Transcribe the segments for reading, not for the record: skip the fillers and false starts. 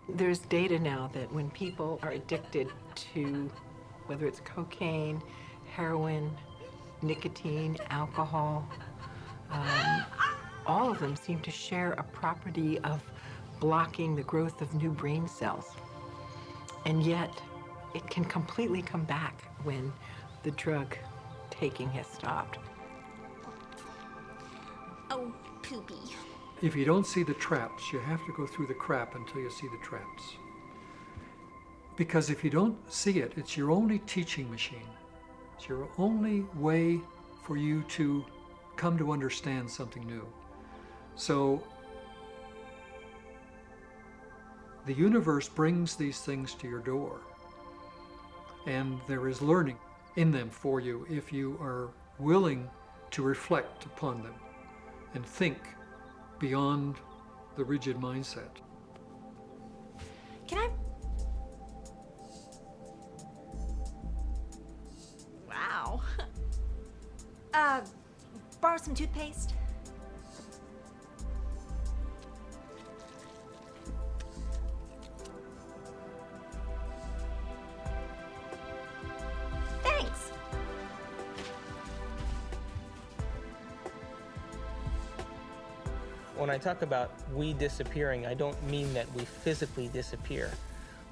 There's data now that when people are addicted to, whether it's cocaine, heroin, nicotine, alcohol, all of them seem to share a property of blocking the growth of new brain cells. And yet, it can completely come back when the drug taking has stopped. Oh, poopy. If you don't see the traps, you have to go through the crap until you see the traps. Because if you don't see it, it's your only teaching machine. It's your only way for you to come to understand something new. So the universe brings these things to your door, and there is learning in them for you if you are willing to reflect upon them and think beyond the rigid mindset. Can I? Wow. Borrow some toothpaste? Thanks. When I talk about we disappearing, I don't mean that we physically disappear.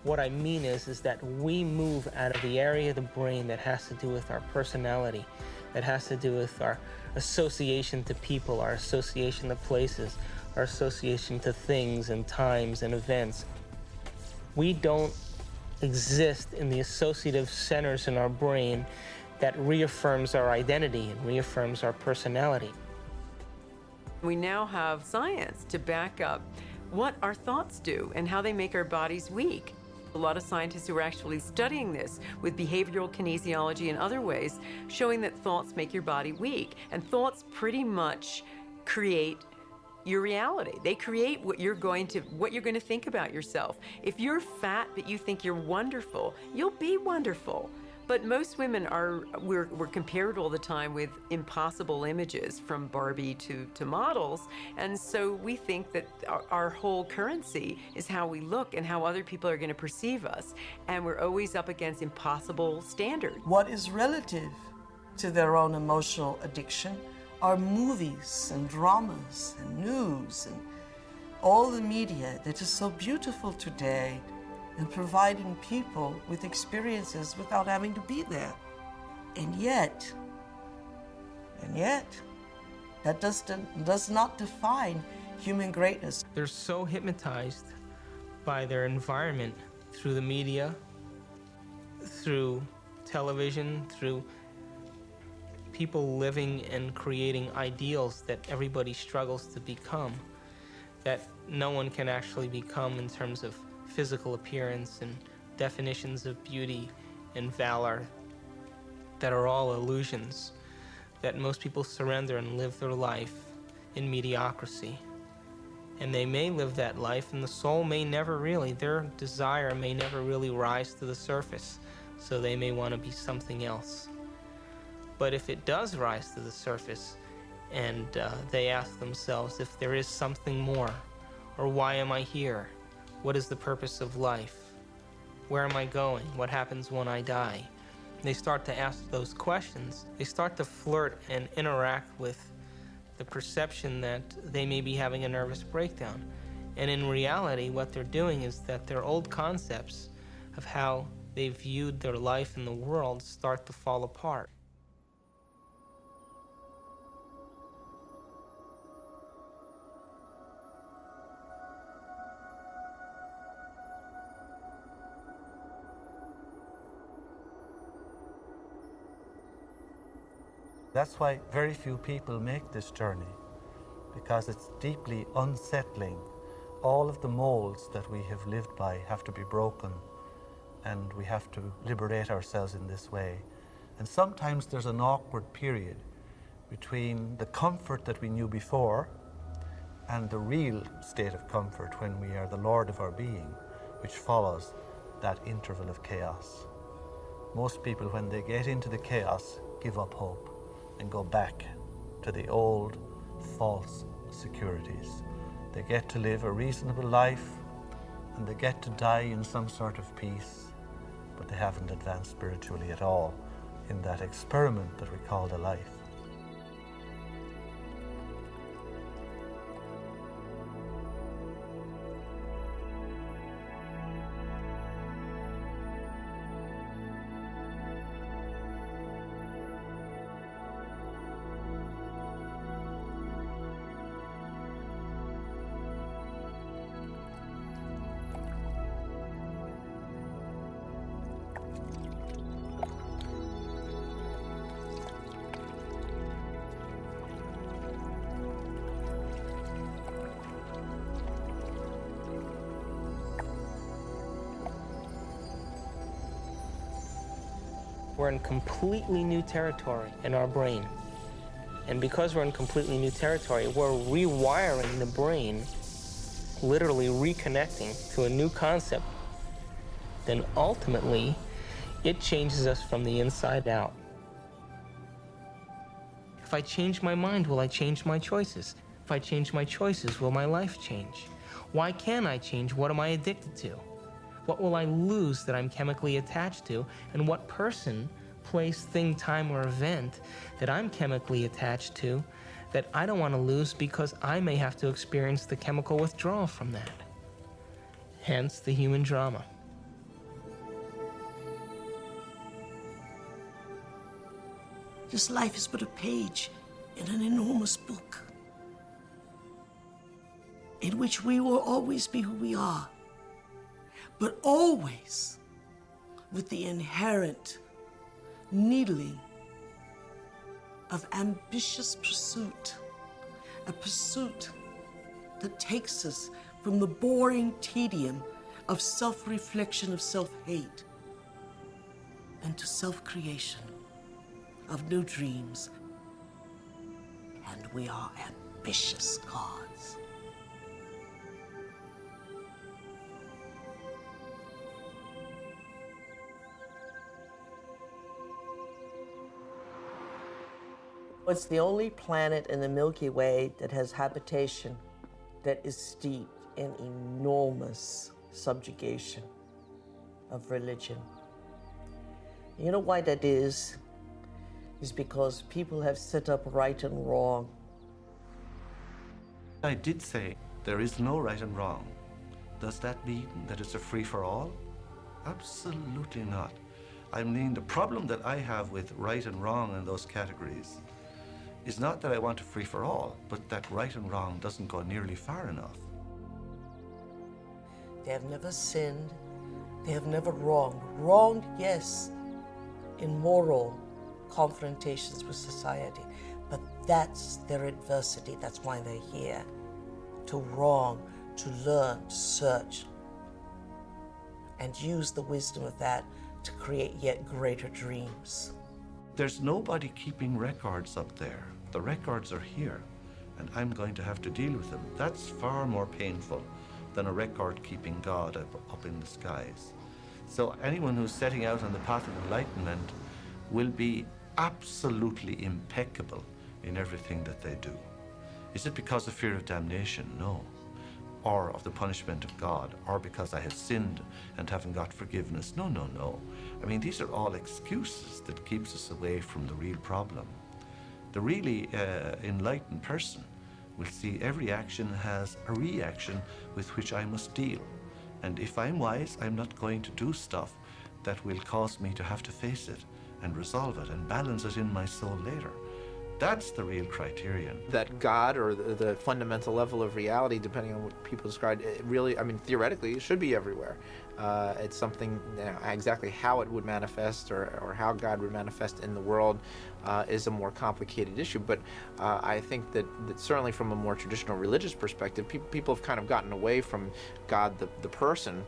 What I mean is that we move out of the area of the brain that has to do with our personality, that has to do with our association to people, our association to places, our association to things and times and events. We don't exist in the associative centers in our brain that reaffirms our identity and reaffirms our personality. We now have science to back up what our thoughts do and how they make our bodies weak. A lot of scientists who are actually studying this with behavioral kinesiology and other ways, showing that thoughts make your body weak. And thoughts pretty much create your reality. They create what you're going to think about yourself. If you're fat but you think you're wonderful, you'll be wonderful. But most women we're compared all the time with impossible images from Barbie to models. And so we think that our whole currency is how we look and how other people are going to perceive us. And we're always up against impossible standards. What is relative to their own emotional addiction are movies and dramas and news and all the media that is so beautiful today, and providing people with experiences without having to be there. And yet, that does not define human greatness. They're so hypnotized by their environment through the media, through television, through people living and creating ideals that everybody struggles to become, that no one can actually become in terms of physical appearance and definitions of beauty and valor that are all illusions, that most people surrender and live their life in mediocrity. And they may live that life and the soul may never really, their desire may never really rise to the surface, so they may want to be something else. But if it does rise to the surface and they ask themselves if there is something more, or why am I here? What is the purpose of life? Where am I going? What happens when I die? They start to ask those questions. They start to flirt and interact with the perception that they may be having a nervous breakdown. And in reality, what they're doing is that their old concepts of how they viewed their life in the world start to fall apart. That's why very few people make this journey, because it's deeply unsettling. All of the molds that we have lived by have to be broken, and we have to liberate ourselves in this way. And sometimes there's an awkward period between the comfort that we knew before and the real state of comfort when we are the Lord of our being, which follows that interval of chaos. Most people, when they get into the chaos, give up hope and go back to the old false securities. They get to live a reasonable life, and they get to die in some sort of peace, but they haven't advanced spiritually at all in that experiment that we call the life. We're in completely new territory in our brain. And because we're in completely new territory, we're rewiring the brain, literally reconnecting to a new concept. Then ultimately, it changes us from the inside out. If I change my mind, will I change my choices? If I change my choices, will my life change? Why can't I change? What am I addicted to? What will I lose that I'm chemically attached to? And what person, place, thing, time, or event that I'm chemically attached to that I don't want to lose because I may have to experience the chemical withdrawal from that? Hence the human drama. This life is but a page in an enormous book in which we will always be who we are, but always with the inherent needling of ambitious pursuit, a pursuit that takes us from the boring tedium of self-reflection, of self-hate, and to self-creation of new dreams. And we are ambitious gods. It's the only planet in the Milky Way that has habitation that is steeped in enormous subjugation of religion. You know why that is? Is because people have set up right and wrong. I did say there is no right and wrong. Does that mean that it's a free-for-all? Absolutely not. I mean, the problem that I have with right and wrong in those categories is not that I want a free-for-all, but that right and wrong doesn't go nearly far enough. They have never sinned. They have never wronged. Wronged, yes, in moral confrontations with society, but that's their adversity. That's why they're here. To wrong, to learn, to search, and use the wisdom of that to create yet greater dreams. There's nobody keeping records up there. The records are here, and I'm going to have to deal with them. That's far more painful than a record-keeping God up in the skies. So anyone who's setting out on the path of enlightenment will be absolutely impeccable in everything that they do. Is it because of fear of damnation? No. Or of the punishment of God, or because I have sinned and haven't got forgiveness? No, no, no. I mean, these are all excuses that keeps us away from the real problem. The really enlightened person will see every action has a reaction with which I must deal. And if I'm wise, I'm not going to do stuff that will cause me to have to face it and resolve it and balance it in my soul later. That's the real criterion. That God, or the fundamental level of reality, depending on what people describe, it really, I mean, theoretically, it should be everywhere. It's something, you know, exactly how it would manifest or how God would manifest in the world is a more complicated issue. But I think that certainly from a more traditional religious perspective, people have kind of gotten away from God, the person,